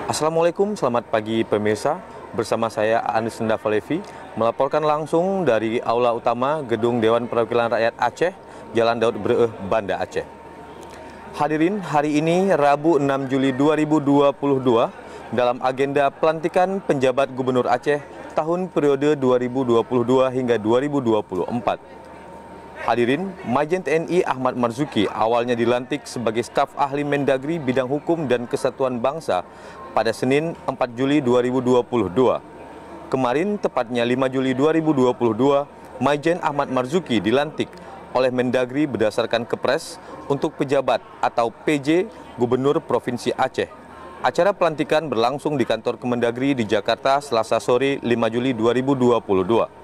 Assalamualaikum, selamat pagi pemirsa. Bersama saya Anis Ndavalevi melaporkan langsung dari Aula Utama Gedung Dewan Perwakilan Rakyat Aceh, Jalan Daud Breeh, Banda Aceh. Hadirin, hari ini Rabu 6 Juli 2022 dalam agenda pelantikan penjabat Gubernur Aceh tahun periode 2022 hingga 2024. Hadirin, Majen TNI Ahmad Marzuki awalnya dilantik sebagai staf ahli Mendagri bidang hukum dan kesatuan bangsa pada Senin 4 Juli 2022. Kemarin, tepatnya 5 Juli 2022, Majen Ahmad Marzuki dilantik oleh Mendagri berdasarkan Kepres untuk pejabat atau PJ Gubernur Provinsi Aceh. Acara pelantikan berlangsung di kantor Kemendagri di Jakarta Selasa sore 5 Juli 2022.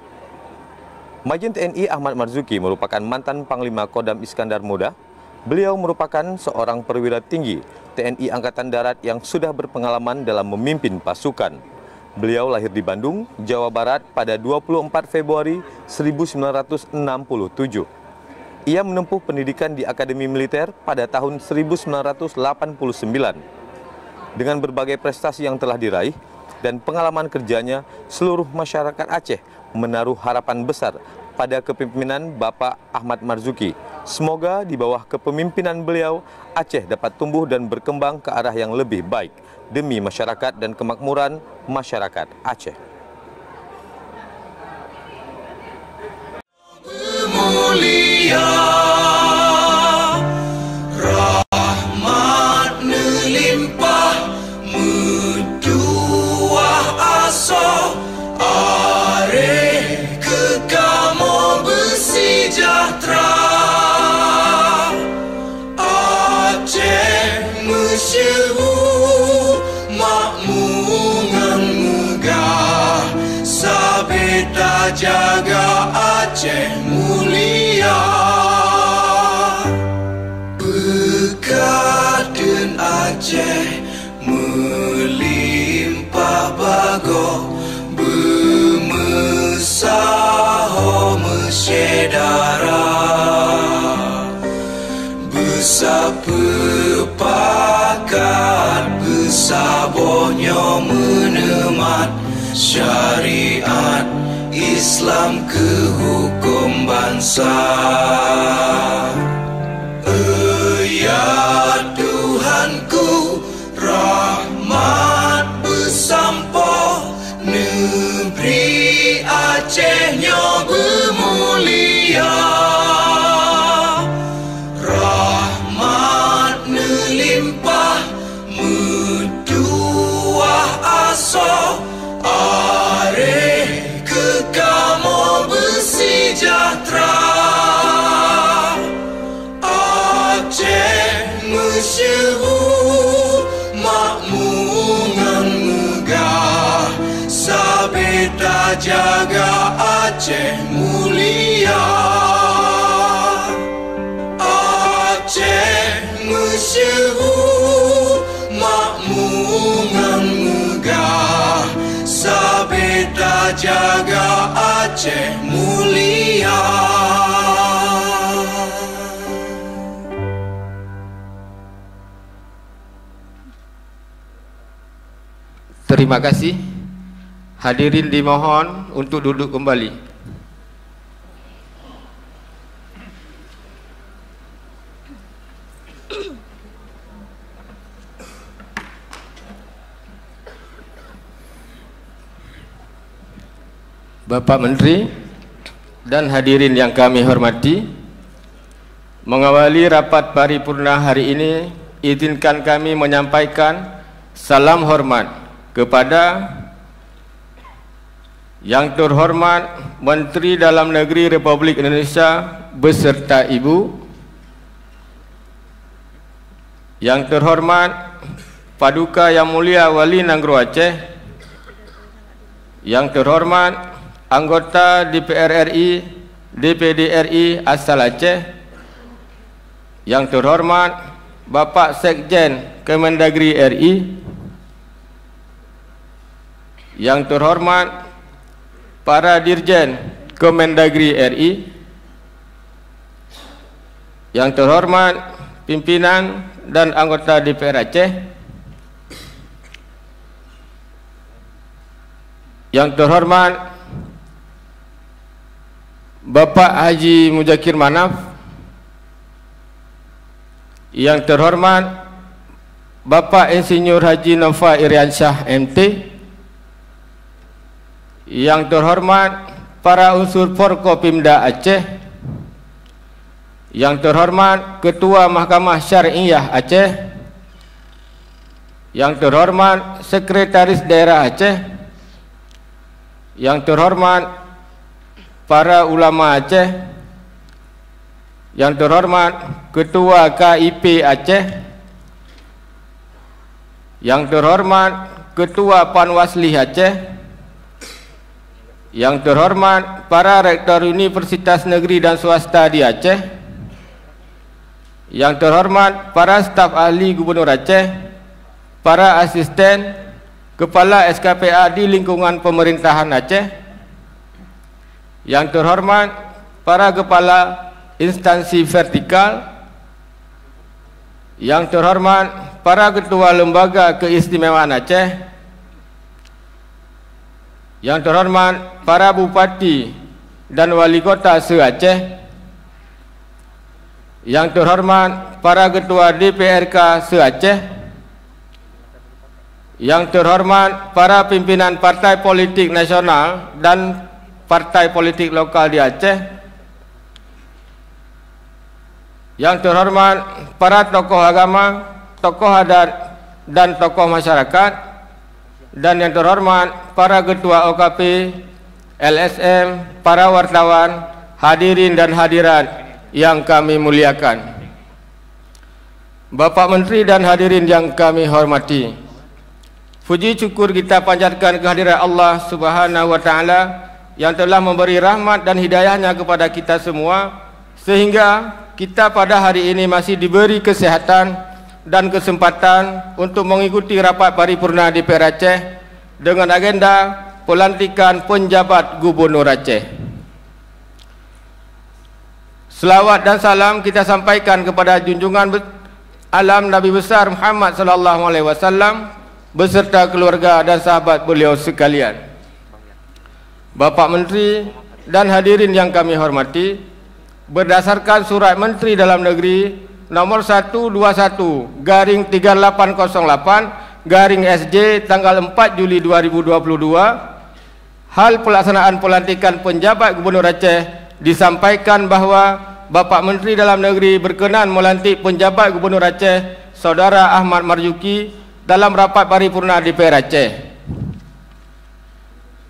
Majen TNI Ahmad Marzuki merupakan mantan Panglima Kodam Iskandar Muda. Beliau merupakan seorang perwira tinggi TNI Angkatan Darat yang sudah berpengalaman dalam memimpin pasukan. Beliau lahir di Bandung, Jawa Barat pada 24 Februari 1967. Ia menempuh pendidikan di Akademi Militer pada tahun 1989. Dengan berbagai prestasi yang telah diraih dan pengalaman kerjanya, seluruh masyarakat Aceh menaruh harapan besar pada kepemimpinan Bapak Ahmad Marzuki. Semoga di bawah kepemimpinan beliau, Aceh dapat tumbuh dan berkembang ke arah yang lebih baik demi masyarakat dan kemakmuran masyarakat Aceh. Jaga Aceh mulia, berkat dan Aceh melimpah bago, bermesaho mesyedara, besar pepakat, besabohnya menemat syariat Islam ke hukum bangsa. Ya Tuhanku, rahmat bersampo, negeri Acehnya bermulia, rahmat melimpah, metuah aso, kamu bersejahtera. Aceh masyhur, makmungan megah, sabeda jaga Aceh mulia. Aceh masyhur, makmungan megah, sabeda jaga Aceh mulia. Terima kasih. Hadirin dimohon untuk duduk kembali. Bapak Menteri dan hadirin yang kami hormati, mengawali rapat paripurna hari ini, izinkan kami menyampaikan salam hormat kepada Yang Terhormat Menteri Dalam Negeri Republik Indonesia beserta Ibu, Yang Terhormat Paduka Yang Mulia Wali Nanggro Aceh, Yang Terhormat Anggota DPR RI, DPD RI asal Aceh, Yang Terhormat Bapak Sekjen Kemendagri RI, Yang Terhormat para Dirjen Kemendagri RI, Yang Terhormat pimpinan dan anggota DPR Aceh, Yang terhormat Bapak Haji Muzakir Manaf, yang terhormat Bapak Insinyur Haji Nova Iriansyah MT, yang terhormat para unsur Forkopimda Aceh, yang terhormat Ketua Mahkamah Syariah Aceh, yang terhormat Sekretaris Daerah Aceh, yang terhormat para ulama Aceh, yang terhormat Ketua KIP Aceh, yang terhormat Ketua Panwasli Aceh, yang terhormat para rektor Universitas Negeri dan Swasta di Aceh, yang terhormat para staf ahli Gubernur Aceh, para asisten Kepala SKPA di lingkungan pemerintahan Aceh, yang terhormat para kepala instansi vertikal, yang terhormat para ketua lembaga keistimewaan Aceh, yang terhormat para bupati dan wali kota se-Aceh, yang terhormat para ketua DPRK se-Aceh, yang terhormat para pimpinan partai politik nasional dan partai politik lokal di Aceh, yang terhormat para tokoh agama, tokoh adat dan tokoh masyarakat, dan yang terhormat para ketua OKP, LSM, para wartawan, hadirin dan hadirat yang kami muliakan, Bapak Menteri dan hadirin yang kami hormati. Puji syukur kita panjatkan kehadirat Allah Subhanahu wa Ta'ala yang telah memberi rahmat dan hidayahnya kepada kita semua, sehingga kita pada hari ini masih diberi kesehatan dan kesempatan untuk mengikuti rapat paripurna DPR Aceh dengan agenda pelantikan penjabat Gubernur Aceh. Selawat dan salam kita sampaikan kepada junjungan alam Nabi besar Muhammad sallallahu alaihi wasallam beserta keluarga dan sahabat beliau sekalian. Bapak Menteri dan hadirin yang kami hormati, berdasarkan Surat Menteri Dalam Negeri nomor 121/3808/SJ tanggal 4 Juli 2022, hal pelaksanaan pelantikan penjabat Gubernur Aceh disampaikan bahawa Bapak Menteri Dalam Negeri berkenan melantik penjabat Gubernur Aceh Saudara Ahmad Marzuki dalam rapat paripurna DPR Aceh.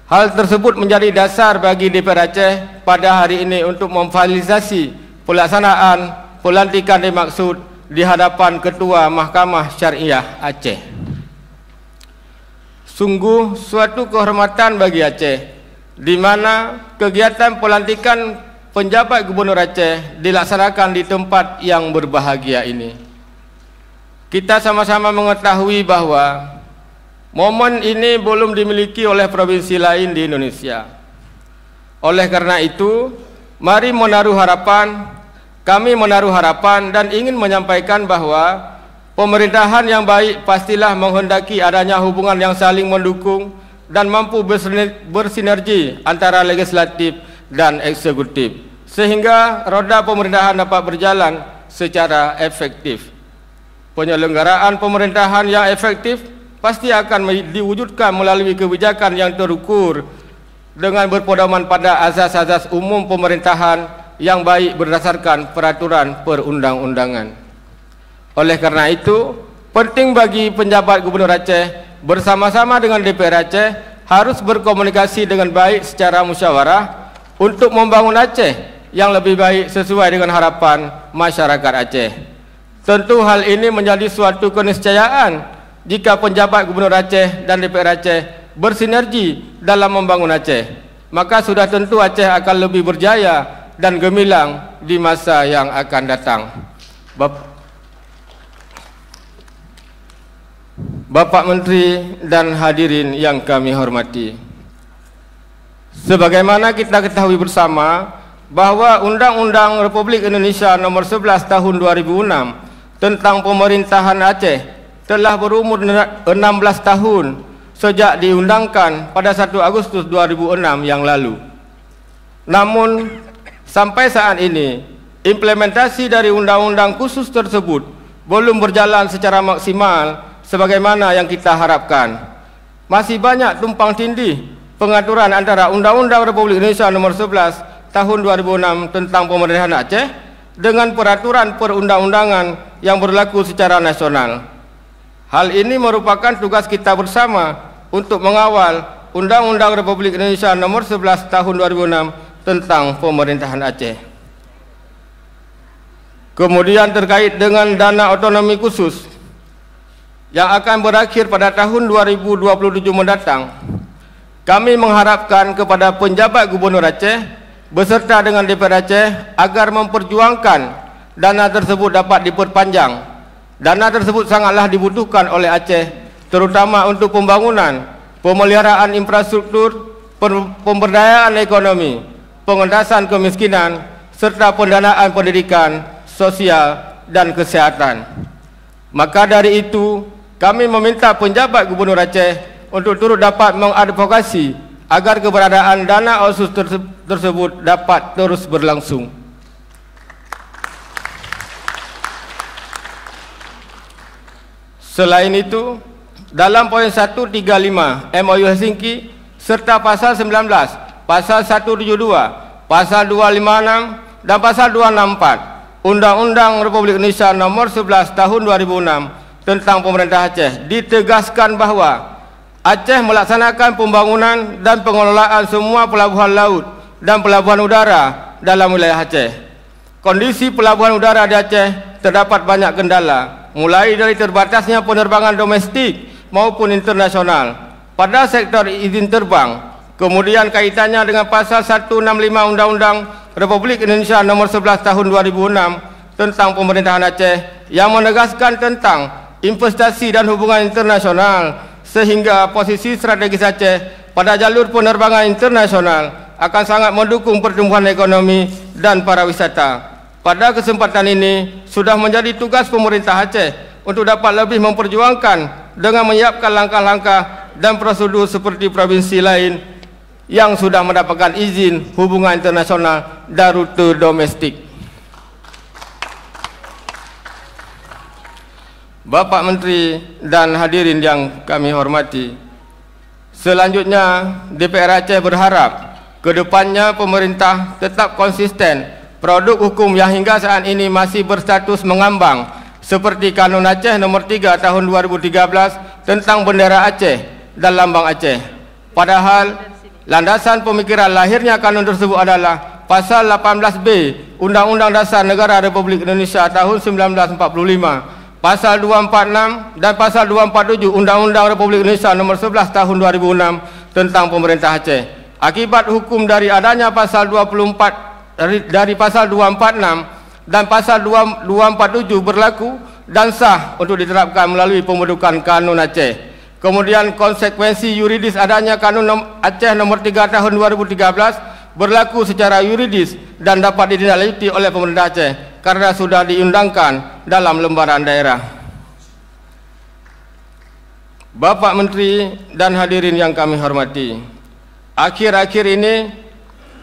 Hal tersebut menjadi dasar bagi DPR Aceh pada hari ini untuk memfasilitasi pelaksanaan pelantikan dimaksud di hadapan Ketua Mahkamah Syariah Aceh. Sungguh suatu kehormatan bagi Aceh, di mana kegiatan pelantikan penjabat Gubernur Aceh dilaksanakan di tempat yang berbahagia ini. Kita sama-sama mengetahui bahawa momen ini belum dimiliki oleh provinsi lain di Indonesia. Oleh karena itu, mari kami menaruh harapan dan ingin menyampaikan bahawa pemerintahan yang baik pastilah menghendaki adanya hubungan yang saling mendukung dan mampu bersinergi antara legislatif dan eksekutif, sehingga roda pemerintahan dapat berjalan secara efektif. Penyelenggaraan pemerintahan yang efektif pasti akan diwujudkan melalui kebijakan yang terukur dengan berpedoman pada azas-azas umum pemerintahan yang baik berdasarkan peraturan perundang-undangan. Oleh karena itu, penting bagi penjabat Gubernur Aceh bersama-sama dengan DPR Aceh harus berkomunikasi dengan baik secara musyawarah untuk membangun Aceh yang lebih baik sesuai dengan harapan masyarakat Aceh. Tentu hal ini menjadi suatu keniscayaan jika penjabat Gubernur Aceh dan DPR Aceh bersinergi dalam membangun Aceh, maka sudah tentu Aceh akan lebih berjaya dan gemilang di masa yang akan datang. Bapak Menteri dan hadirin yang kami hormati, sebagaimana kita ketahui bersama bahwa Undang-Undang Republik Indonesia nomor 11 tahun 2006 tentang pemerintahan Aceh telah berumur 16 tahun sejak diundangkan pada 1 Agustus 2006 yang lalu. Namun, sampai saat ini, implementasi dari undang-undang khusus tersebut belum berjalan secara maksimal sebagaimana yang kita harapkan. Masih banyak tumpang tindih pengaturan antara Undang-Undang Republik Indonesia Nomor 11 Tahun 2006 tentang Pemerintahan Aceh dengan peraturan perundang-undangan yang berlaku secara nasional. Hal ini merupakan tugas kita bersama untuk mengawal Undang-Undang Republik Indonesia Nomor 11 Tahun 2006 tentang Pemerintahan Aceh. Kemudian terkait dengan dana otonomi khusus yang akan berakhir pada tahun 2027 mendatang, kami mengharapkan kepada penjabat Gubernur Aceh beserta dengan DPR Aceh agar memperjuangkan dana tersebut dapat diperpanjang. Dana tersebut sangatlah dibutuhkan oleh Aceh, terutama untuk pembangunan, pemeliharaan infrastruktur, pemberdayaan ekonomi, pengentasan kemiskinan, serta pendanaan pendidikan, sosial, dan kesehatan. Maka dari itu, kami meminta penjabat Gubernur Aceh untuk turut dapat mengadvokasi agar keberadaan dana otsus tersebut dapat terus berlangsung. Selain itu, dalam poin 135 MOU Helsinki serta pasal 19, pasal 172, pasal 256 dan pasal 264 Undang-Undang Republik Indonesia Nomor 11 Tahun 2006 tentang Pemerintah Aceh ditegaskan bahawa Aceh melaksanakan pembangunan dan pengelolaan semua pelabuhan laut dan pelabuhan udara dalam wilayah Aceh. Kondisi pelabuhan udara di Aceh terdapat banyak kendala, mulai dari terbatasnya penerbangan domestik maupun internasional pada sektor izin terbang, kemudian kaitannya dengan pasal 165 Undang-Undang Republik Indonesia Nomor 11 Tahun 2006 tentang Pemerintahan Aceh yang menegaskan tentang investasi dan hubungan internasional, sehingga posisi strategis Aceh pada jalur penerbangan internasional akan sangat mendukung pertumbuhan ekonomi dan pariwisata. Pada kesempatan ini, sudah menjadi tugas pemerintah Aceh untuk dapat lebih memperjuangkan dengan menyiapkan langkah-langkah dan prosedur seperti provinsi lain yang sudah mendapatkan izin hubungan internasional dan rute domestik. Bapak Menteri dan hadirin yang kami hormati, selanjutnya DPR Aceh berharap kedepannya pemerintah tetap konsisten produk hukum yang hingga saat ini masih berstatus mengambang seperti Kanun Aceh Nomor 3 Tahun 2013 tentang bendera Aceh dan lambang Aceh. Padahal landasan pemikiran lahirnya kanun tersebut adalah pasal 18B Undang-Undang Dasar Negara Republik Indonesia tahun 1945, pasal 246 dan pasal 247 Undang-Undang Republik Indonesia Nomor 11 Tahun 2006 tentang Pemerintah Aceh. Akibat hukum dari adanya pasal 24 dari pasal 246 dan pasal 247 berlaku dan sah untuk diterapkan melalui pembentukan Kanun Aceh. Kemudian konsekuensi yuridis adanya Kanun Aceh Nomor 3 Tahun 2013 berlaku secara yuridis dan dapat ditindaklanjuti oleh pemerintah Aceh karena sudah diundangkan dalam lembaran daerah. Bapak Menteri dan hadirin yang kami hormati, akhir-akhir ini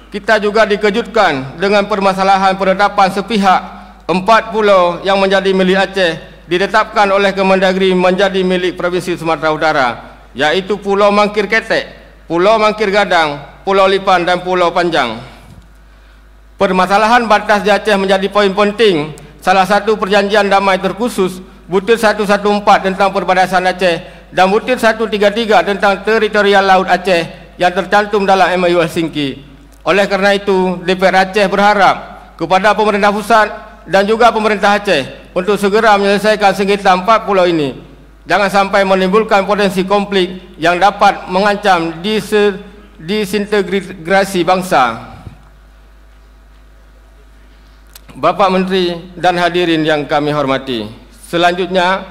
kita juga dikejutkan dengan permasalahan penetapan sepihak 4 pulau yang menjadi milik Aceh ditetapkan oleh Kemendagri menjadi milik Provinsi Sumatera Utara, yaitu Pulau Mangkir Ketek, Pulau Mangkir Gadang, Pulau Lipan dan Pulau Panjang. Permasalahan batas di Aceh menjadi poin penting. Salah satu perjanjian damai terkhusus butir 114 tentang perbatasan Aceh dan butir 133 tentang teritorial laut Aceh yang tercantum dalam MOU Helsinki. Oleh karena itu, DPR Aceh berharap kepada pemerintah pusat dan juga pemerintah Aceh untuk segera menyelesaikan sengketa 4 pulau ini. Jangan sampai menimbulkan potensi konflik yang dapat mengancam disintegrasi bangsa. Bapak Menteri dan hadirin yang kami hormati, selanjutnya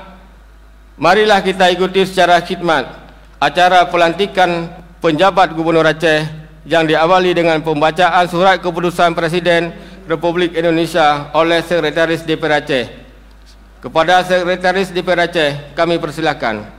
marilah kita ikuti secara khidmat acara pelantikan penjabat Gubernur Aceh yang diawali dengan pembacaan surat keputusan Presiden Republik Indonesia oleh Sekretaris DPR Aceh. Kepada Sekretaris DPR Aceh, kami persilakan.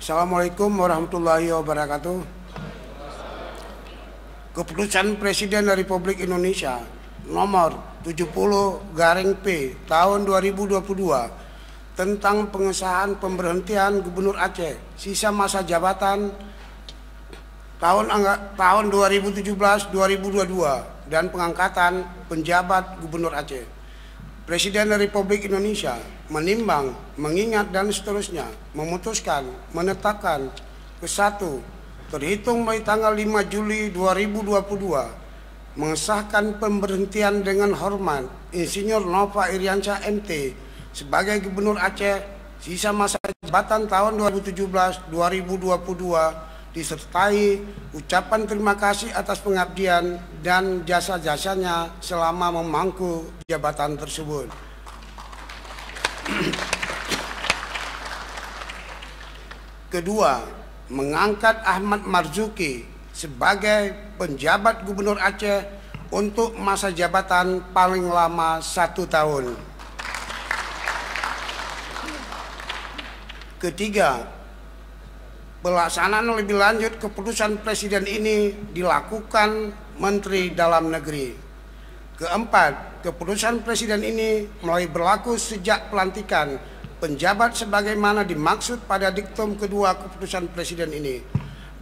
Assalamualaikum warahmatullahi wabarakatuh. Keputusan Presiden Republik Indonesia nomor 70/P tahun 2022 tentang pengesahan pemberhentian Gubernur Aceh sisa masa jabatan tahun 2017-2022 dan pengangkatan penjabat Gubernur Aceh. Presiden Republik Indonesia menimbang, mengingat dan seterusnya memutuskan menetapkan ke-1 terhitung mulai tanggal 5 Juli 2022 mengesahkan pemberhentian dengan hormat Insinyur Nova Iriansyah MT sebagai Gubernur Aceh sisa masa jabatan tahun 2017-2022 disertai ucapan terima kasih atas pengabdian dan jasa-jasanya selama memangku jabatan tersebut. Kedua, mengangkat Ahmad Marzuki sebagai penjabat Gubernur Aceh untuk masa jabatan paling lama 1 tahun. Ketiga, pelaksanaan lebih lanjut keputusan Presiden ini dilakukan Menteri Dalam Negeri. Keempat, keputusan Presiden ini mulai berlaku sejak pelantikan penjabat sebagaimana dimaksud pada diktum kedua keputusan Presiden ini.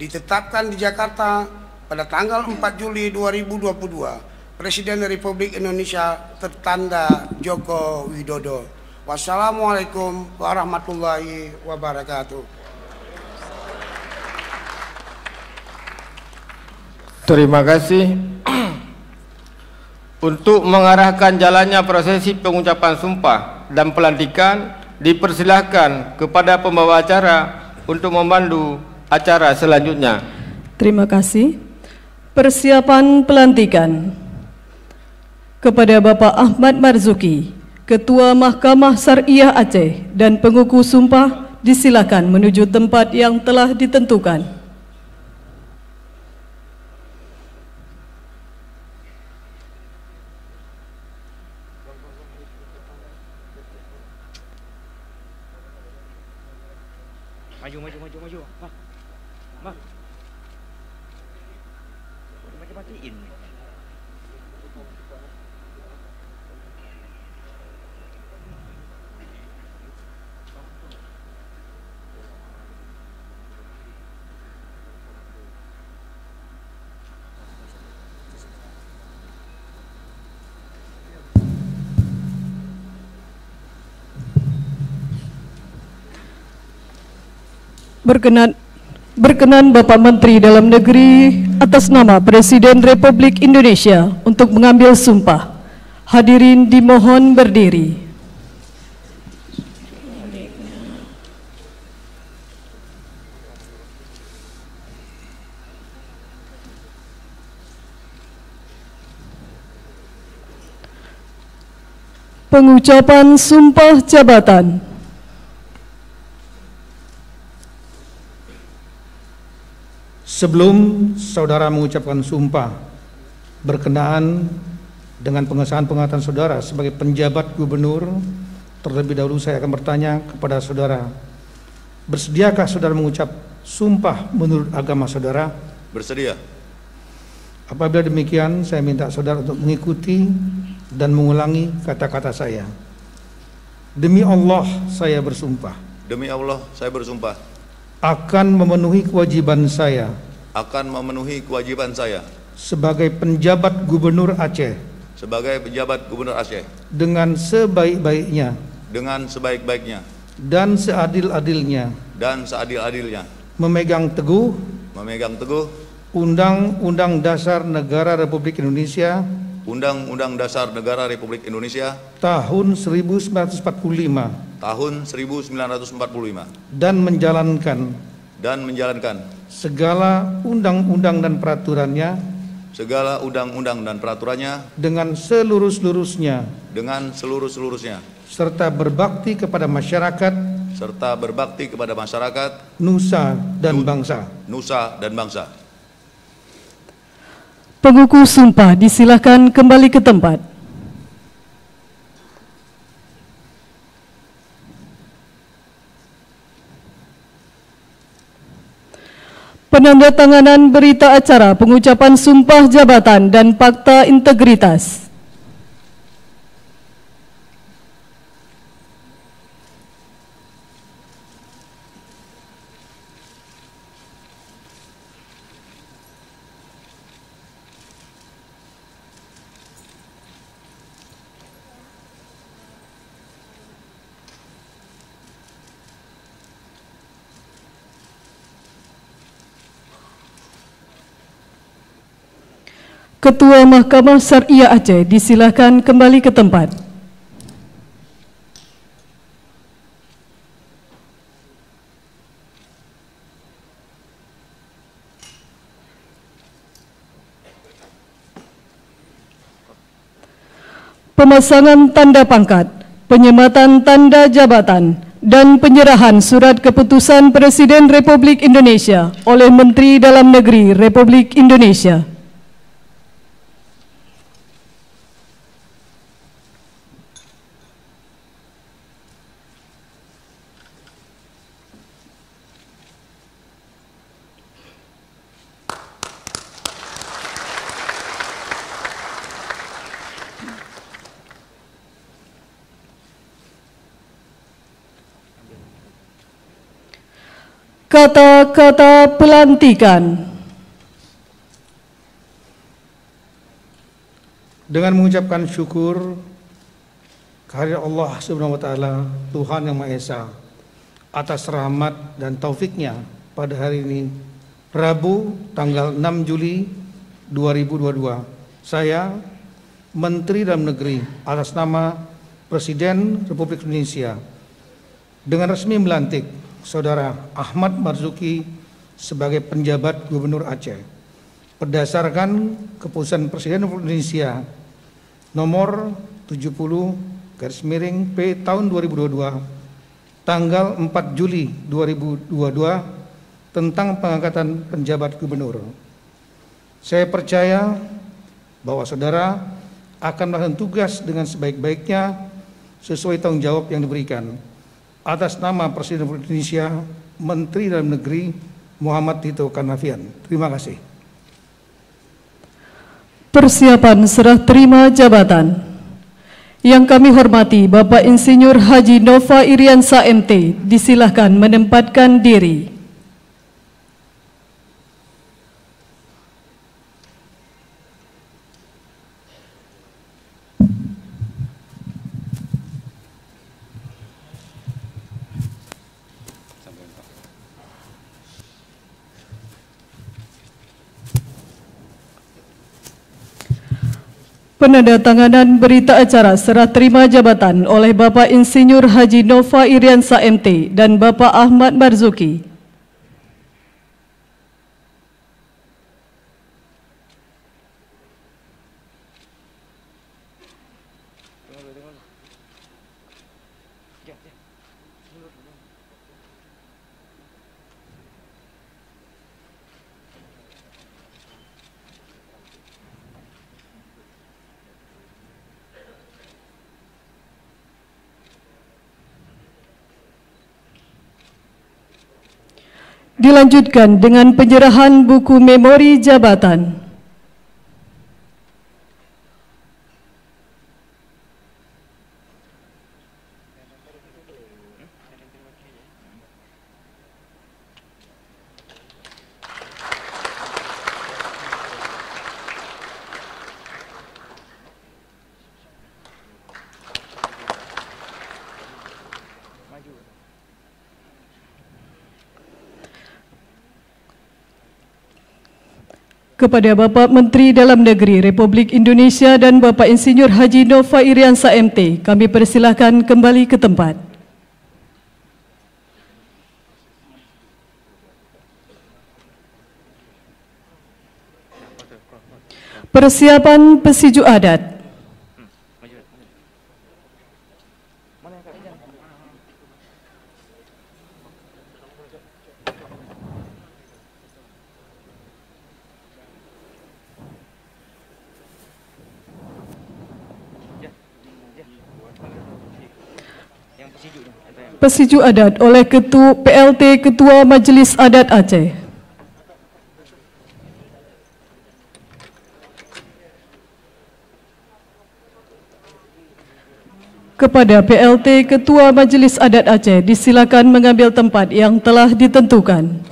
Ditetapkan di Jakarta pada tanggal 4 Juli 2022. Presiden Republik Indonesia tertanda Joko Widodo. Wassalamualaikum warahmatullahi wabarakatuh. Terima kasih. Untuk mengarahkan jalannya prosesi pengucapan sumpah dan pelantikan, dipersilahkan kepada pembawa acara untuk memandu acara selanjutnya. Terima kasih. Persiapan pelantikan kepada Bapak Ahmad Marzuki, Ketua Mahkamah Syariah Aceh dan penguku sumpah, disilakan menuju tempat yang telah ditentukan. Maju. Matiin. Berkenan Bapak Menteri Dalam Negeri atas nama Presiden Republik Indonesia untuk mengambil sumpah. Hadirin dimohon berdiri. Pengucapan sumpah jabatan. Sebelum saudara mengucapkan sumpah berkenaan dengan pengesahan pengangkatan saudara sebagai penjabat gubernur, terlebih dahulu saya akan bertanya kepada saudara, bersediakah saudara mengucap sumpah menurut agama saudara? Bersedia. Apabila demikian, saya minta saudara untuk mengikuti dan mengulangi kata-kata saya. Demi Allah saya bersumpah. Demi Allah saya bersumpah. Akan memenuhi kewajiban saya. Akan memenuhi kewajiban saya. Sebagai penjabat gubernur Aceh. Sebagai penjabat gubernur Aceh. Dengan sebaik-baiknya. Dengan sebaik-baiknya. Dan seadil-adilnya. Dan seadil-adilnya. Memegang teguh. Memegang teguh. Undang-Undang Dasar Negara Republik Indonesia. Undang-Undang Dasar Negara Republik Indonesia. Tahun 1945. Tahun 1945. Dan menjalankan segala undang-undang dan peraturannya dengan seluruh-seluruhnya serta berbakti kepada masyarakat nusa dan bangsa. Penguku sumpah disilakan kembali ke tempat. Penandatanganan berita acara pengucapan sumpah jabatan dan fakta integritas. Ketua Mahkamah Syariah Aceh disilakan kembali ke tempat. Pemasangan tanda pangkat, penyematan tanda jabatan, dan penyerahan surat keputusan Presiden Republik Indonesia oleh Menteri Dalam Negeri Republik Indonesia. Kata-kata pelantikan. Dengan mengucapkan syukur kehadirat Allah Subhanahu wa taala, Tuhan yang Maha Esa, atas rahmat dan taufiknya pada hari ini, Rabu tanggal 6 Juli 2022. Saya, Menteri Dalam Negeri atas nama Presiden Republik Indonesia, dengan resmi melantik Saudara Ahmad Marzuki sebagai penjabat Gubernur Aceh berdasarkan keputusan Presiden Republik Indonesia nomor 70/P tahun 2022 tanggal 4 Juli 2022 tentang pengangkatan penjabat gubernur. Saya percaya bahwa saudara akan melakukan tugas dengan sebaik-baiknya sesuai tanggung jawab yang diberikan. Atas nama Presiden Republik Indonesia, Menteri Dalam Negeri Muhammad Tito Karnavian. Terima kasih. Persiapan serah terima jabatan. Yang kami hormati Bapak Insinyur Haji Nova Iriansa MT, disilahkan menempatkan diri. Penandatanganan berita acara serah terima jabatan oleh Bapak Insinyur Haji Nova Iriansa MT dan Bapak Ahmad Marzuki. Dilanjutkan dengan penyerahan buku memori jabatan. Kepada Bapak Menteri Dalam Negeri Republik Indonesia dan Bapak Insinyur Haji Nova Iriansa MT, kami persilahkan kembali ke tempat. Persiapan pesiju adat. Pesiju adat oleh PLT Ketua Majelis Adat Aceh. Kepada PLT Ketua Majelis Adat Aceh, disilakan mengambil tempat yang telah ditentukan.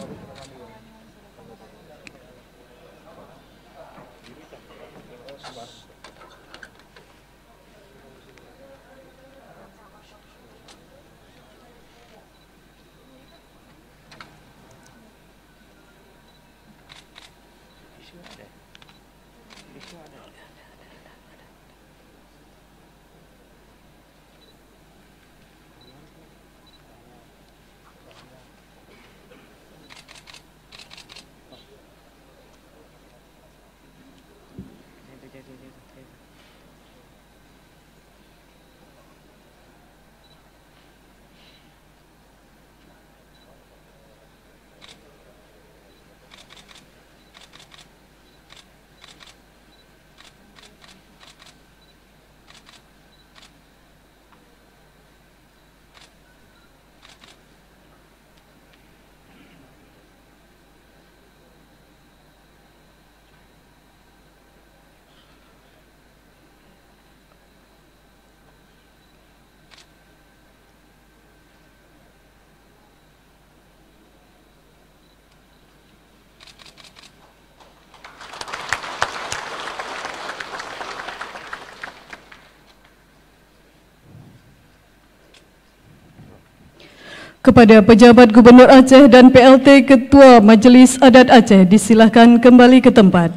Kepada pejabat Gubernur Aceh dan PLT Ketua Majelis Adat Aceh, disilakan kembali ke tempat.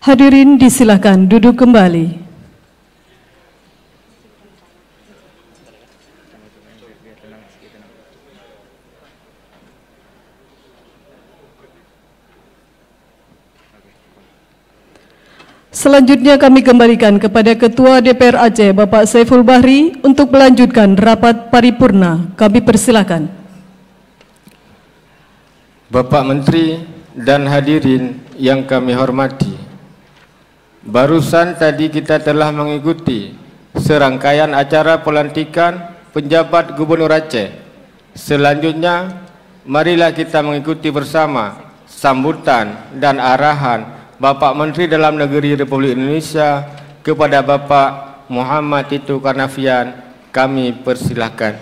Hadirin disilakan duduk kembali. Selanjutnya kami kembalikan kepada Ketua DPR Aceh, Bapak Saiful Bahri, untuk melanjutkan rapat paripurna. Kami persilakan. Bapak Menteri dan hadirin yang kami hormati, barusan tadi kita telah mengikuti serangkaian acara pelantikan penjabat Gubernur Aceh. Selanjutnya, marilah kita mengikuti bersama sambutan dan arahan Bapak Menteri Dalam Negeri Republik Indonesia kepada Bapak Muhammad Tito Karnavian. Kami persilahkan.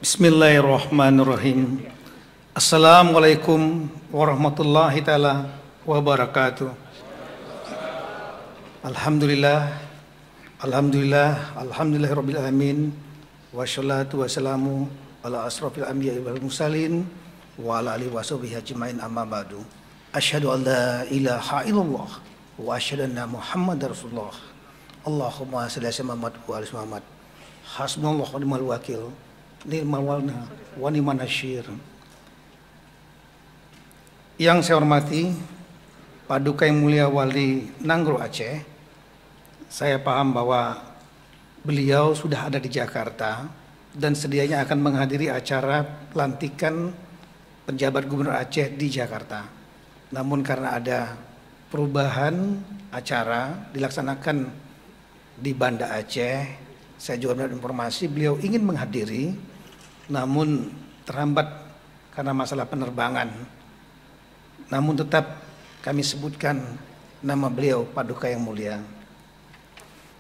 Bismillahirrahmanirrahim. Assalamualaikum warahmatullahi taala wabarakatuh. Alhamdulillah, alhamdulillahirabbil alamin, wassalatu wassalamu ala asrofil anbiya'i wal mursalin wa ala alihi washabihi ajmain, amma ba'du. Asyhadu an la ilaha illallah wa asyhadu anna Muhammadar Rasulullah. Allahumma shalli ala Muhammad wa ala Muhammad. Hasbunallahu wa ni'mal wakil. Ni'mal walna wa ni'man nasyir. Yang saya hormati Paduka Yang Mulia Wali Nanggro Aceh, saya paham bahwa beliau sudah ada di Jakarta dan sedianya akan menghadiri acara pelantikan penjabat Gubernur Aceh di Jakarta. Namun karena ada perubahan acara dilaksanakan di Banda Aceh, saya juga mendapat informasi beliau ingin menghadiri, namun terhambat karena masalah penerbangan. Namun tetap kami sebutkan nama beliau, Paduka Yang Mulia.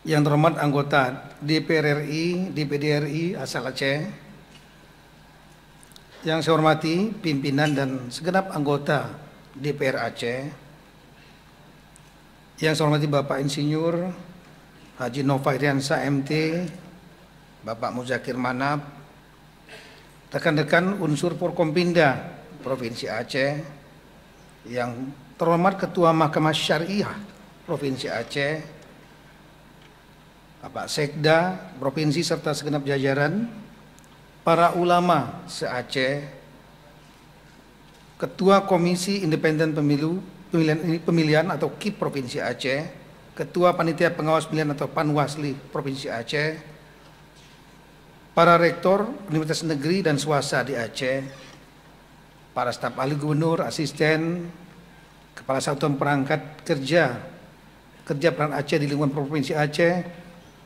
Yang terhormat anggota DPR RI, DPD RI asal Aceh. Yang saya hormati pimpinan dan segenap anggota DPR Aceh. Yang saya hormati Bapak Insinyur Haji Nova Iriansa MT, Bapak Muzakir Manap, rekan-rekan unsur Forkompinda Provinsi Aceh, yang terhormat Ketua Mahkamah Syariah Provinsi Aceh, Bapak Sekda Provinsi serta segenap jajaran, para ulama se-Aceh, Ketua Komisi Independen Pemilihan atau KIP Provinsi Aceh, Ketua Panitia Pengawas Pemilihan atau Panwasli Provinsi Aceh, para rektor universitas negeri dan swasta di Aceh, para staf ahli gubernur, asisten, kepala satuan perangkat kerja peran Aceh di lingkungan Provinsi Aceh,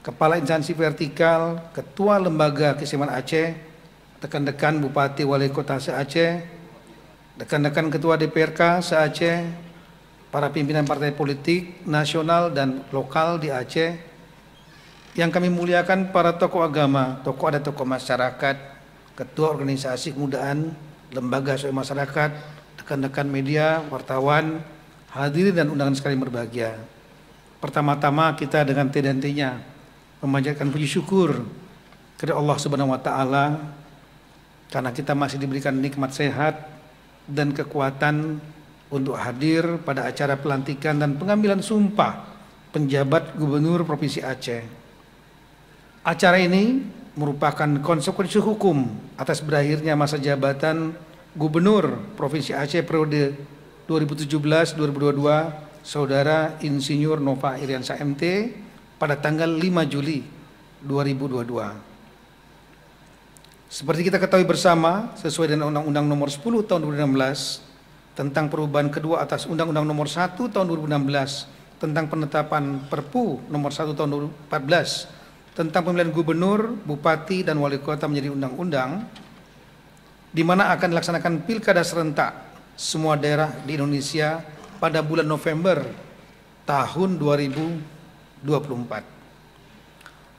kepala instansi vertikal, ketua lembaga keistimewaan Aceh, rekan-rekan bupati wali kota se-Aceh, rekan-rekan ketua DPRK se-Aceh, para pimpinan partai politik nasional dan lokal di Aceh, yang kami muliakan para tokoh agama, tokoh adat, tokoh masyarakat, ketua organisasi kemudaan, lembaga sosial masyarakat, rekan-rekan media, wartawan, hadirin dan undangan sekalian berbahagia. Pertama-tama kita dengan tiada-hentinya memanjatkan puji syukur kepada Allah Subhanahu wa taala karena kita masih diberikan nikmat sehat dan kekuatan untuk hadir pada acara pelantikan dan pengambilan sumpah penjabat Gubernur Provinsi Aceh. Acara ini merupakan konsekuensi hukum atas berakhirnya masa jabatan Gubernur Provinsi Aceh periode 2017-2022 Saudara Insinyur Nova Iriansyah MT pada tanggal 5 Juli 2022. Seperti kita ketahui bersama, sesuai dengan Undang-Undang Nomor 10 Tahun 2016 tentang perubahan kedua atas Undang-Undang Nomor 1 Tahun 2016 tentang penetapan Perpu Nomor 1 Tahun 2014 tentang pemilihan gubernur, bupati, dan wali kota menjadi undang-undang, di mana akan dilaksanakan pilkada serentak semua daerah di Indonesia pada bulan November tahun 2024.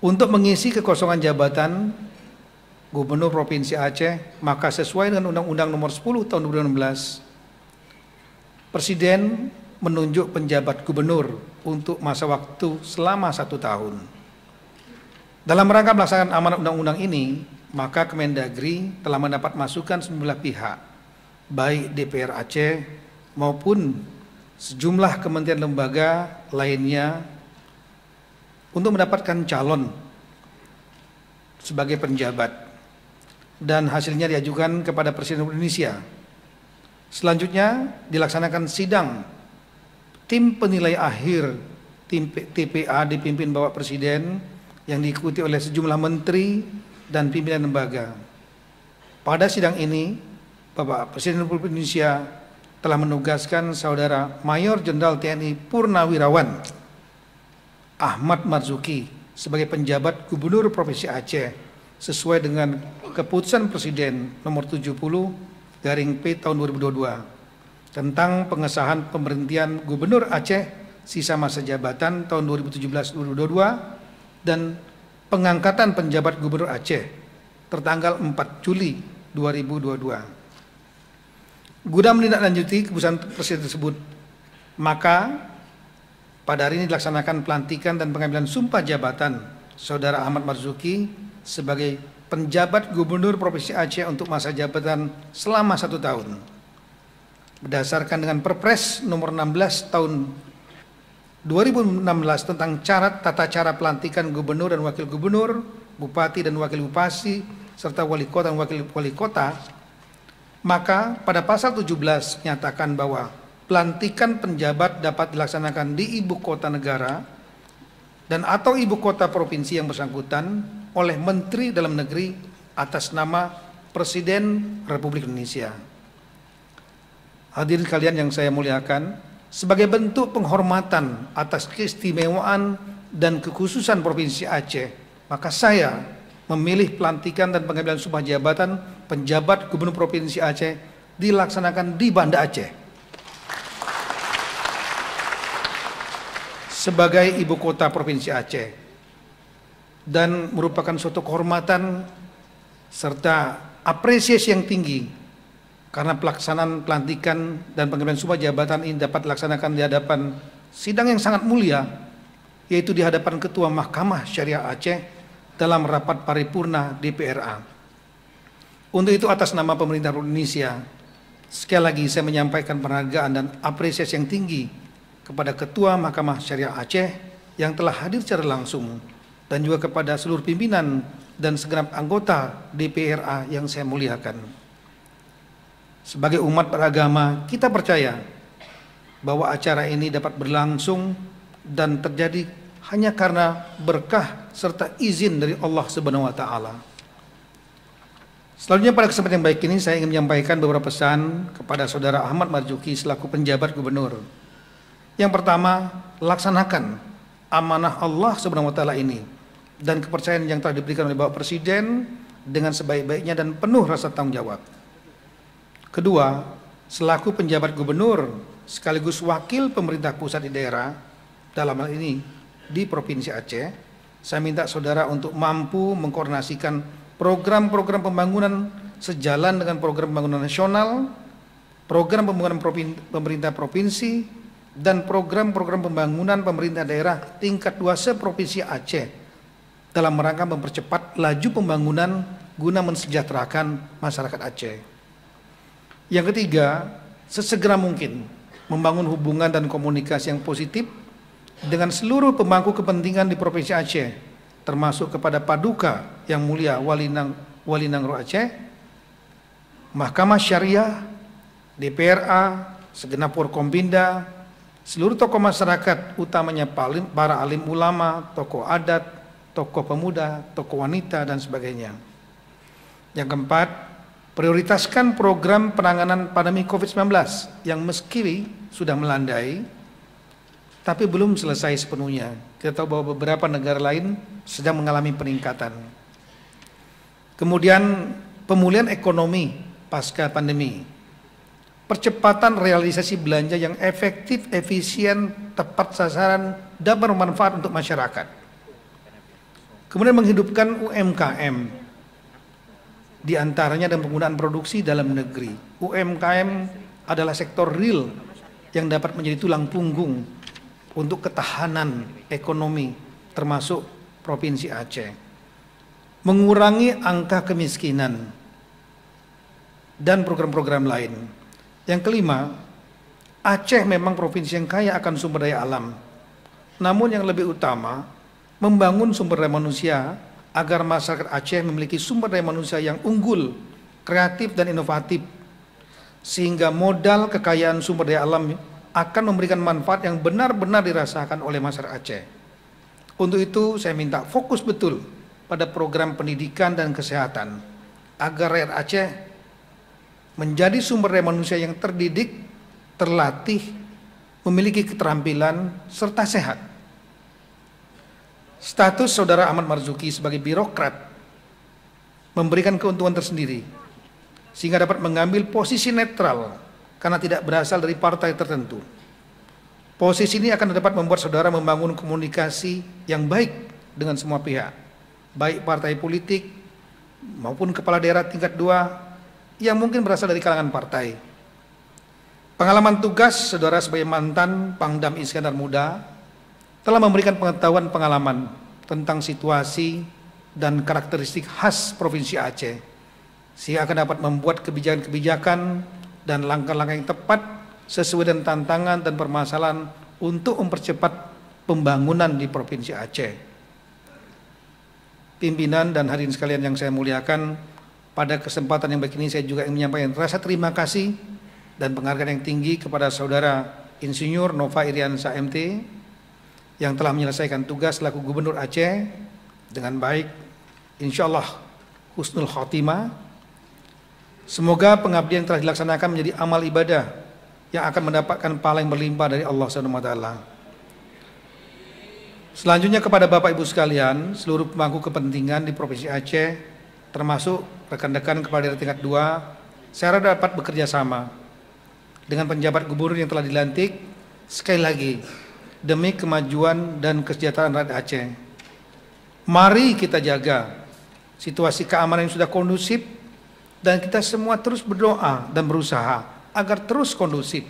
Untuk mengisi kekosongan jabatan Gubernur Provinsi Aceh, maka sesuai dengan Undang-Undang Nomor 10 Tahun 2016, Presiden menunjuk penjabat gubernur untuk masa waktu selama 1 tahun. Dalam rangka melaksanakan amanat undang-undang ini, maka Kemendagri telah mendapat masukan sejumlah pihak, baik DPR Aceh maupun sejumlah kementerian lembaga lainnya untuk mendapatkan calon sebagai penjabat, dan hasilnya diajukan kepada Presiden Indonesia. Selanjutnya dilaksanakan sidang tim penilai akhir tim TPA dipimpin Bapak Presiden yang diikuti oleh sejumlah menteri dan pimpinan lembaga. Pada sidang ini, Bapak Presiden Republik Indonesia telah menugaskan Saudara Mayor Jenderal TNI Purnawirawan Ahmad Marzuki sebagai penjabat Gubernur Provinsi Aceh sesuai dengan keputusan Presiden Nomor 70/P tahun 2022 tentang pengesahan pemberhentian Gubernur Aceh sisa masa jabatan tahun 2017-2022 dan pengangkatan penjabat Gubernur Aceh tertanggal 4 Juli 2022. Guna menindaklanjuti keputusan Presiden tersebut, maka pada hari ini dilaksanakan pelantikan dan pengambilan sumpah jabatan Saudara Ahmad Marzuki sebagai penjabat Gubernur Provinsi Aceh untuk masa jabatan selama 1 tahun. Berdasarkan dengan Perpres Nomor 16 Tahun 2016 tentang tata cara pelantikan gubernur dan wakil gubernur, bupati dan wakil bupati, serta wali kota dan wakil wali kota, maka pada pasal 17 menyatakan bahwa pelantikan penjabat dapat dilaksanakan di ibu kota negara dan atau ibu kota provinsi yang bersangkutan oleh Menteri Dalam Negeri atas nama Presiden Republik Indonesia. Hadirin sekalian yang saya muliakan, sebagai bentuk penghormatan atas keistimewaan dan kekhususan Provinsi Aceh, maka saya memilih pelantikan dan pengambilan sumpah jabatan penjabat Gubernur Provinsi Aceh dilaksanakan di Banda Aceh sebagai ibu kota Provinsi Aceh, dan merupakan suatu kehormatan serta apresiasi yang tinggi karena pelaksanaan pelantikan dan pengambilan sumpah jabatan ini dapat dilaksanakan di hadapan sidang yang sangat mulia, yaitu di hadapan Ketua Mahkamah Syariah Aceh dalam rapat paripurna DPRA. Untuk itu atas nama pemerintah Indonesia, sekali lagi saya menyampaikan penghargaan dan apresiasi yang tinggi kepada Ketua Mahkamah Syariah Aceh yang telah hadir secara langsung, dan juga kepada seluruh pimpinan dan segenap anggota DPRA yang saya muliakan. Sebagai umat beragama, kita percaya bahwa acara ini dapat berlangsung dan terjadi hanya karena berkah serta izin dari Allah Subhanahu wa taala. Selanjutnya pada kesempatan yang baik ini saya ingin menyampaikan beberapa pesan kepada Saudara Ahmad Marzuki selaku penjabat gubernur. Yang pertama, laksanakan amanah Allah Subhanahu wa taala ini dan kepercayaan yang telah diberikan oleh Bapak Presiden dengan sebaik-baiknya dan penuh rasa tanggung jawab. Kedua, selaku penjabat gubernur sekaligus wakil pemerintah pusat di daerah, dalam hal ini di Provinsi Aceh, saya minta saudara untuk mampu mengkoordinasikan program-program pembangunan sejalan dengan program pembangunan nasional, program pembangunan pemerintah provinsi, dan program-program pembangunan pemerintah daerah tingkat 2 se-Provinsi Aceh dalam rangka mempercepat laju pembangunan guna mensejahterakan masyarakat Aceh. Yang ketiga, sesegera mungkin membangun hubungan dan komunikasi yang positif dengan seluruh pemangku kepentingan di Provinsi Aceh, termasuk kepada Paduka Yang Mulia Wali Nangro Aceh, Mahkamah Syariah, DPRA, segenap Forkompinda, seluruh tokoh masyarakat, utamanya para alim ulama, tokoh adat, tokoh pemuda, tokoh wanita, dan sebagainya. Yang keempat, prioritaskan program penanganan pandemi COVID-19 yang meski sudah melandai, tapi belum selesai sepenuhnya. Kita tahu bahwa beberapa negara lain sedang mengalami peningkatan. Kemudian pemulihan ekonomi pasca pandemi, percepatan realisasi belanja yang efektif, efisien, tepat sasaran, dan bermanfaat untuk masyarakat. Kemudian menghidupkan UMKM, di antaranya dan penggunaan produksi dalam negeri. UMKM adalah sektor real yang dapat menjadi tulang punggung untuk ketahanan ekonomi termasuk Provinsi Aceh. Mengurangi angka kemiskinan dan program-program lain. Yang kelima, Aceh memang provinsi yang kaya akan sumber daya alam. Namun yang lebih utama, membangun sumber daya manusia agar masyarakat Aceh memiliki sumber daya manusia yang unggul, kreatif dan inovatif, sehingga modal kekayaan sumber daya alam akan memberikan manfaat yang benar-benar dirasakan oleh masyarakat Aceh. Untuk itu saya minta fokus betul pada program pendidikan dan kesehatan agar rakyat Aceh menjadi sumber daya manusia yang terdidik, terlatih, memiliki keterampilan serta sehat. Status saudara Ahmad Marzuki sebagai birokrat memberikan keuntungan tersendiri sehingga dapat mengambil posisi netral karena tidak berasal dari partai tertentu. Posisi ini akan dapat membuat saudara membangun komunikasi yang baik dengan semua pihak, baik partai politik maupun kepala daerah tingkat 2 yang mungkin berasal dari kalangan partai. Pengalaman tugas saudara sebagai mantan Pangdam Iskandar Muda telah memberikan pengetahuan pengalaman tentang situasi dan karakteristik khas Provinsi Aceh, sehingga akan dapat membuat kebijakan-kebijakan dan langkah-langkah yang tepat sesuai dengan tantangan dan permasalahan untuk mempercepat pembangunan di Provinsi Aceh. Pimpinan dan hadirin sekalian yang saya muliakan, pada kesempatan yang baik ini saya juga ingin menyampaikan rasa terima kasih dan penghargaan yang tinggi kepada saudara Insinyur Nova Iriansa MT yang telah menyelesaikan tugas selaku Gubernur Aceh dengan baik, insyaallah husnul khotimah. Semoga pengabdian yang telah dilaksanakan menjadi amal ibadah yang akan mendapatkan pahala yang berlimpah dari Allah Subhanahu wa taala. Selanjutnya kepada Bapak Ibu sekalian, seluruh pemangku kepentingan di Provinsi Aceh, termasuk rekan-rekan kepala daerah tingkat 2, saya harap dapat bekerja sama dengan penjabat gubernur yang telah dilantik, sekali lagi demi kemajuan dan kesejahteraan rakyat Aceh. Mari kita jaga situasi keamanan yang sudah kondusif dan kita semua terus berdoa dan berusaha agar terus kondusif,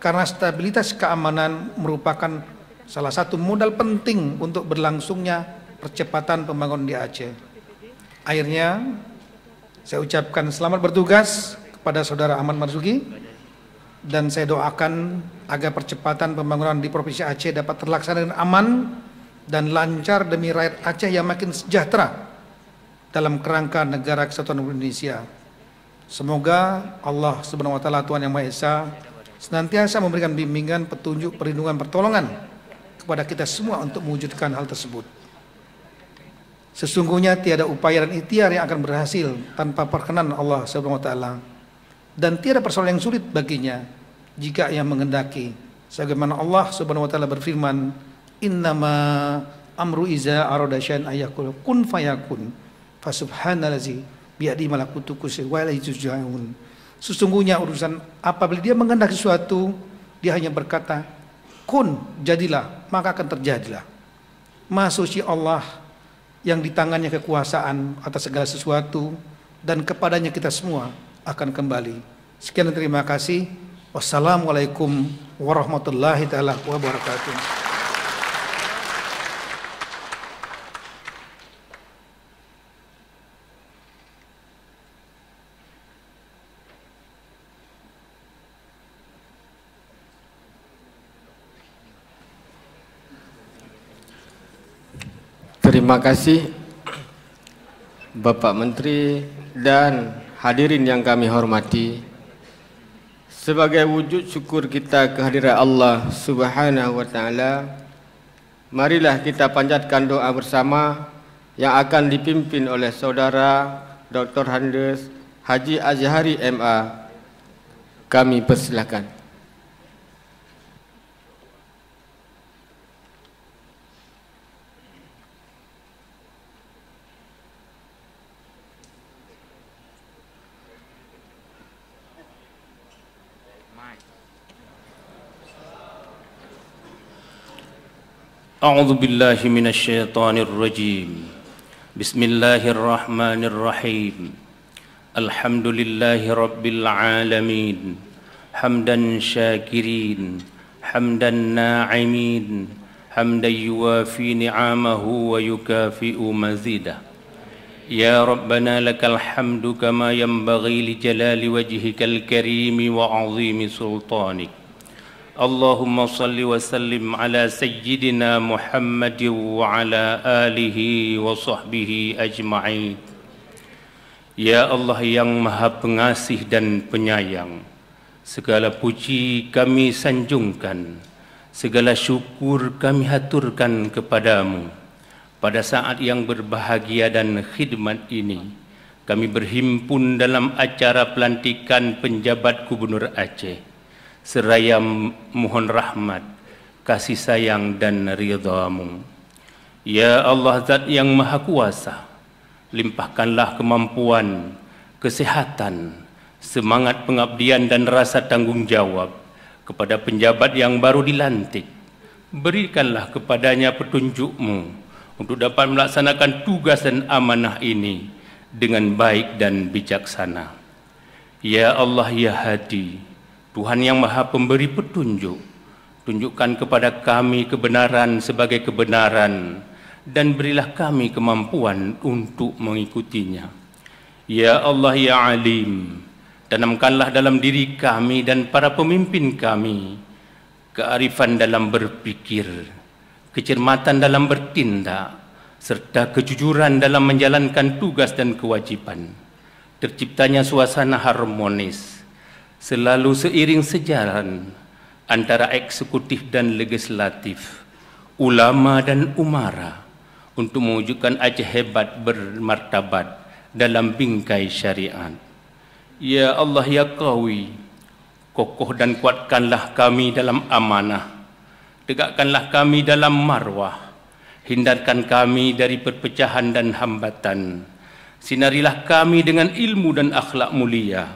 karena stabilitas keamanan merupakan salah satu modal penting untuk berlangsungnya percepatan pembangunan di Aceh. Akhirnya saya ucapkan selamat bertugas kepada saudara Ahmad Marzuki dan saya doakan agar percepatan pembangunan di Provinsi Aceh dapat terlaksana dengan aman dan lancar demi rakyat Aceh yang makin sejahtera dalam kerangka negara kesatuan Indonesia. Semoga Allah Subhanahu wa taala Tuhan yang Maha Esa senantiasa memberikan bimbingan, petunjuk, perlindungan, pertolongan kepada kita semua untuk mewujudkan hal tersebut. Sesungguhnya tiada upaya dan ikhtiar yang akan berhasil tanpa perkenan Allah Subhanahu wa taala, dan tiada persoalan yang sulit baginya jika ia menghendaki. Sebagaimana Allah Subhanahu wa taala berfirman, "Innama amru iza arada syai'an ayakul kun fayakun fasubhanallazi bi'adi malakutu kulli syai'in wa ilaihi turja'un." Sesungguhnya urusan apabila dia menghendaki sesuatu, dia hanya berkata, "Kun, jadilah," maka akan terjadilah. Maha suci Allah yang di tangannya kekuasaan atas segala sesuatu, dan kepadanya kita semua akan kembali. Sekian dan terima kasih. Wassalamualaikum warahmatullahi taala wabarakatuh. Terima kasih Bapak Menteri dan hadirin yang kami hormati. Sebagai wujud syukur kita kehadirat Allah Subhanahu wa taala, marilah kita panjatkan doa bersama yang akan dipimpin oleh Saudara Dr. Handes Haji Azhari MA. Kami persilakan. أعوذ بالله من الشيطان الرجيم بسم الله الرحمن الرحيم الحمد لله رب العالمين حمدا شاكرين حمدا ناعمين حمدا يوافي نعمه ويكافئ مزيده يا ربنا لك الحمد كما ينبغي لجلال وجهك الكريم وعظيم سلطانك اللهم صل وسلم على سيدنا محمد وعلى آله وصحبه أجمعين. Ya Allah yang Maha Pengasih dan Penyayang, segala puji kami sanjungkan, segala syukur kami haturkan kepadamu. Pada saat yang berbahagia dan khidmat ini, kami berhimpun dalam acara pelantikan penjabat Gubernur Aceh. Seraya mohon rahmat, kasih sayang dan ridha-Mu. Ya Allah, Zat yang Maha Kuasa, limpahkanlah kemampuan, kesehatan, semangat pengabdian dan rasa tanggung jawab kepada penjabat yang baru dilantik. Berikanlah kepadanya petunjuk-Mu untuk dapat melaksanakan tugas dan amanah ini dengan baik dan bijaksana. Ya Allah, Ya Hadi, Tuhan yang Maha Pemberi petunjuk, tunjukkan kepada kami kebenaran sebagai kebenaran dan berilah kami kemampuan untuk mengikutinya. Ya Allah, Ya Alim, tanamkanlah dalam diri kami dan para pemimpin kami kearifan dalam berpikir, kecermatan dalam bertindak, serta kejujuran dalam menjalankan tugas dan kewajiban. Terciptanya suasana harmonis selalu seiring sejalan antara eksekutif dan legislatif, ulama dan umara untuk mewujudkan Aceh hebat bermartabat dalam bingkai syariat. Ya Allah, Ya Qawi, kokoh dan kuatkanlah kami dalam amanah, tegakkanlah kami dalam marwah, hindarkan kami dari perpecahan dan hambatan, sinarilah kami dengan ilmu dan akhlak mulia,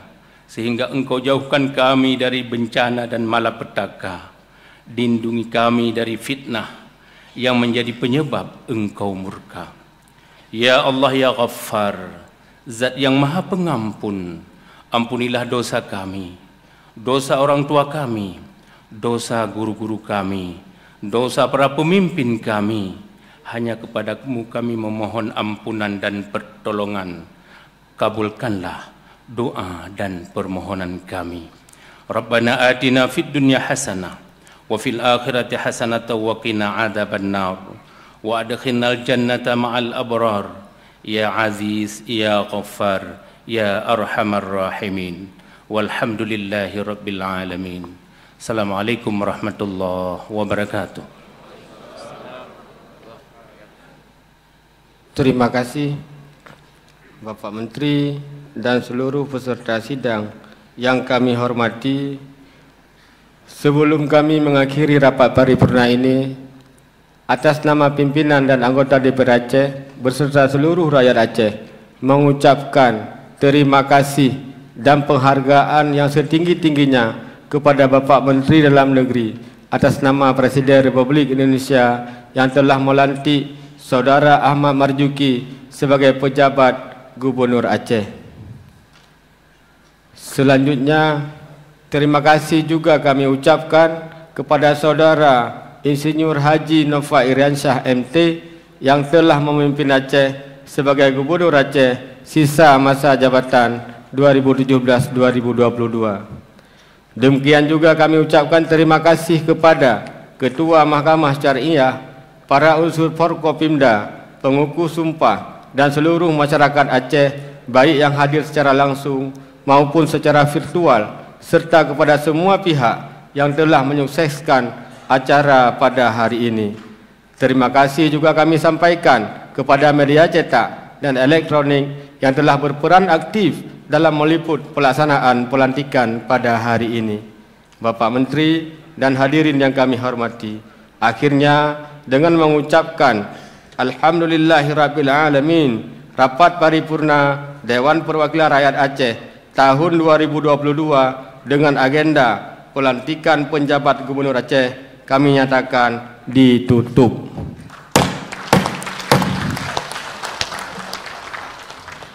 sehingga Engkau jauhkan kami dari bencana dan malapetaka. Lindungi kami dari fitnah yang menjadi penyebab Engkau murka. Ya Allah, Ya Ghaffar, Zat yang Maha Pengampun, ampunilah dosa kami, dosa orang tua kami, dosa guru-guru kami, dosa para pemimpin kami. Hanya kepada-Mu kami memohon ampunan dan pertolongan. Kabulkanlah doa dan permohonan kami. Rabbana atina fid dunya hasanah wa fil akhirati hasanah wa qina adzabannar wa adkhilnal jannata ma'al abrar ya aziz ya ghaffar ya arhamar rahimin walhamdulillahi rabbil alamin. Assalamualaikum warahmatullahi wabarakatuh. Terima kasih Bapak Menteri dan seluruh peserta sidang yang kami hormati. Sebelum kami mengakhiri rapat paripurna ini, atas nama pimpinan dan anggota DPR Aceh beserta seluruh rakyat Aceh mengucapkan terima kasih dan penghargaan yang setinggi-tingginya kepada Bapak Menteri Dalam Negeri atas nama Presiden Republik Indonesia yang telah melantik Saudara Ahmad Marzuki sebagai pejabat Gubernur Aceh. Selanjutnya, terima kasih juga kami ucapkan kepada Saudara Insinyur Haji Nova Iriansyah MT yang telah memimpin Aceh sebagai Gubernur Aceh sisa masa jabatan 2017-2022. Demikian juga kami ucapkan terima kasih kepada Ketua Mahkamah Syariah, para unsur Forkopimda, pengukuh sumpah dan seluruh masyarakat Aceh baik yang hadir secara langsung maupun secara virtual, serta kepada semua pihak yang telah menyukseskan acara pada hari ini. Terima kasih juga kami sampaikan kepada media cetak dan elektronik yang telah berperan aktif dalam meliput pelaksanaan pelantikan pada hari ini. Bapak Menteri dan hadirin yang kami hormati, akhirnya dengan mengucapkan Alhamdulillahirrabbilalamin, rapat paripurna Dewan Perwakilan Rakyat Aceh tahun 2022 dengan agenda pelantikan penjabat Gubernur Aceh kami nyatakan ditutup.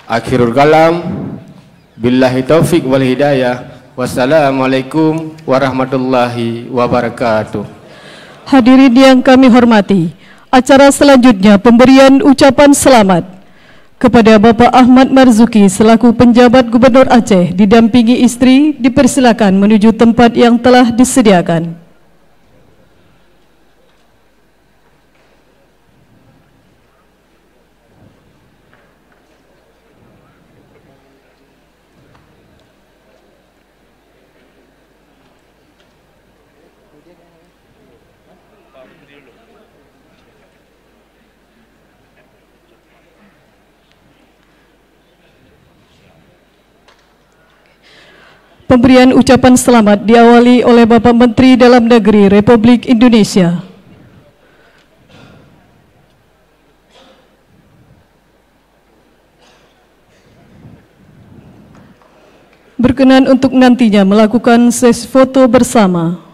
Akhirul kalam, billahi taufik wal hidayah. Wassalamualaikum warahmatullahi wabarakatuh. Hadirin yang kami hormati, acara selanjutnya pemberian ucapan selamat kepada Bapak Ahmad Marzuki selaku penjabat Gubernur Aceh didampingi istri dipersilakan menuju tempat yang telah disediakan. Pemberian ucapan selamat diawali oleh Bapak Menteri Dalam Negeri Republik Indonesia. Berkenan untuk nantinya melakukan sesi foto bersama.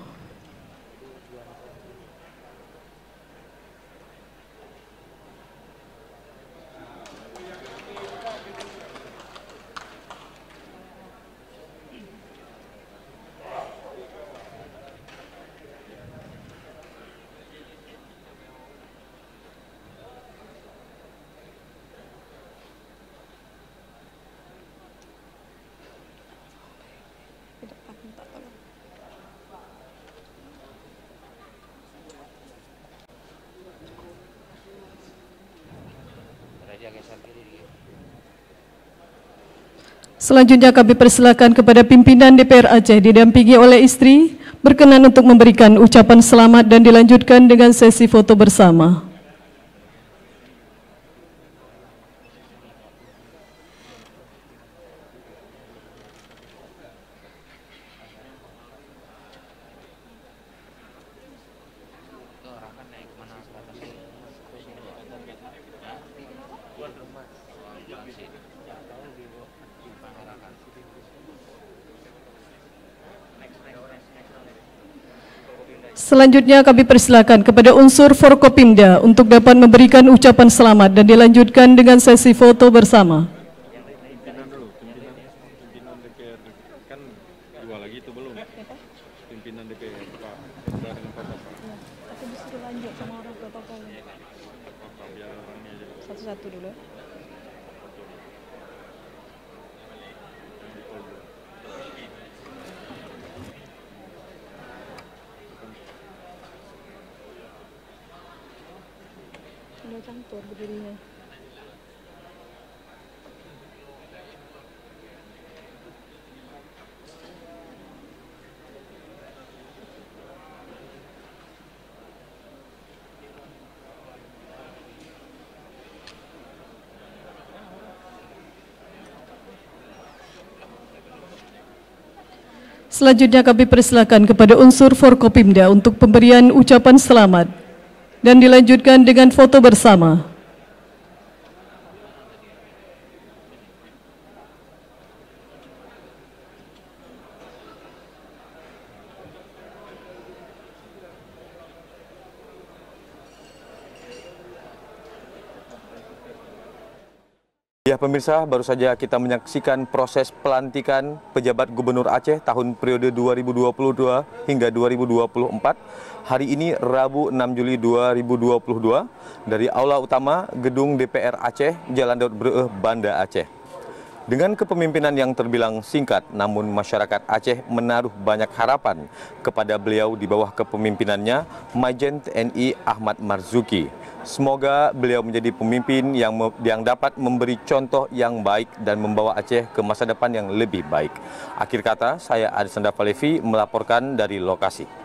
Selanjutnya kami persilakan kepada pimpinan DPR Aceh didampingi oleh istri berkenan untuk memberikan ucapan selamat dan dilanjutkan dengan sesi foto bersama. Selanjutnya kami persilakan kepada unsur Forkopimda untuk dapat memberikan ucapan selamat dan dilanjutkan dengan sesi foto bersama. Pimpinan dulu, pimpinan DPR kan dua lagi itu belum. Pimpinan DPR Pak dengan Bapak. Tapi disuruh lanjut sama orang protokol. Biar orangnya aja. Satu-satu dulu. Sudah campur berdirinya. Selanjutnya kami persilakan kepada unsur Forkopimda untuk pemberian ucapan selamat dan dilanjutkan dengan foto bersama. Ya pemirsa, baru saja kita menyaksikan proses pelantikan pejabat Gubernur Aceh tahun periode 2022 hingga 2024. Hari ini Rabu 6 Juli 2022 dari Aula Utama Gedung DPR Aceh, Jalan Daud Breeh, Banda Aceh. Dengan kepemimpinan yang terbilang singkat, namun masyarakat Aceh menaruh banyak harapan kepada beliau di bawah kepemimpinannya, Majen TNI Ahmad Marzuki. Semoga beliau menjadi pemimpin yang dapat memberi contoh yang baik dan membawa Aceh ke masa depan yang lebih baik. Akhir kata, saya Adi Sandafalevi melaporkan dari lokasi.